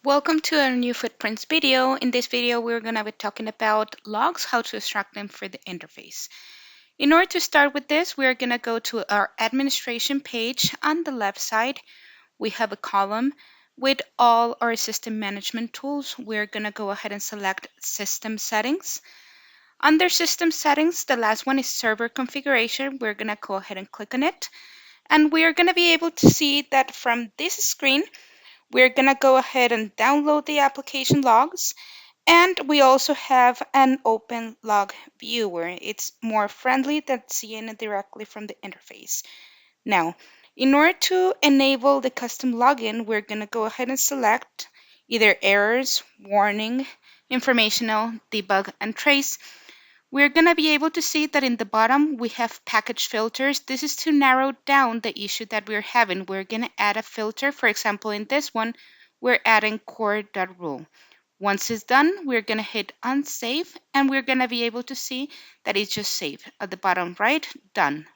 Welcome to a new Footprints video. In this video, we're going to be talking about logs, how to extract them for the interface. In order to start with this, we're going to go to our administration page. On the left side, we have a column with all our system management tools. We're going to go ahead and select System Settings. Under System Settings, the last one is Server Configuration. We're going to go ahead and click on it. And we're going to be able to see that from this screen, we're going to go ahead and download the application logs, and we also have an open log viewer. It's more friendly than seeing it directly from the interface. Now, in order to enable the custom login, we're going to go ahead and select either errors, warning, informational, debug, and trace. We're going to be able to see that in the bottom we have package filters. This is to narrow down the issue that we're having. We're going to add a filter. For example, in this one, we're adding core.rule. Once it's done, we're going to hit unsave, and we're going to be able to see that it's just saved. At the bottom right, done.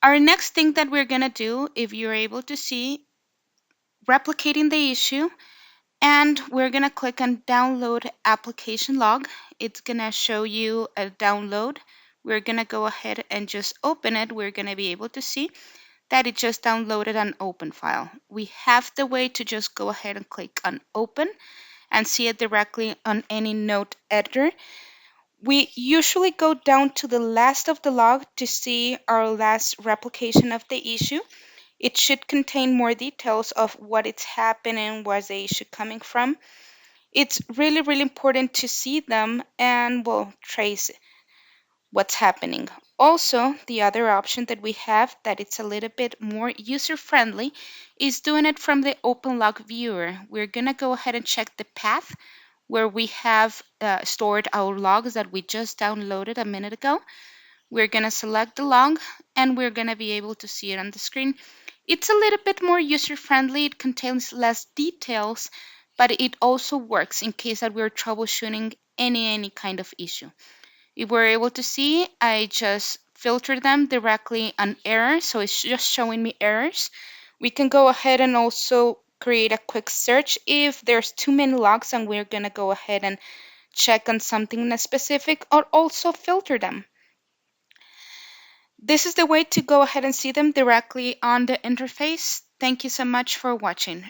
Our next thing that we're going to do, if you're able to see, replicating the issue, and we're going to click on download application log. It's going to show you a download. We're going to go ahead and just open it. We're going to be able to see that it just downloaded an open file. We have the way to just go ahead and click on open and see it directly on any note editor. We usually go down to the last of the log to see our last replication of the issue. It should contain more details of what it's happening, where's the issue coming from. It's really, really important to see them and, well, trace what's happening. Also, the other option that we have that it's a little bit more user-friendly is doing it from the open log viewer. We're going to go ahead and check the path where we have stored our logs that we just downloaded a minute ago. We're going to select the log, and we're going to be able to see it on the screen. It's a little bit more user-friendly. It contains less details, but it also works in case that we're troubleshooting any kind of issue. If we're able to see, I just filtered them directly on error, so it's just showing me errors. We can go ahead and also create a quick search if there's too many logs, and we're going to go ahead and check on something specific, or also filter them. This is the way to go ahead and see them directly on the interface. Thank you so much for watching.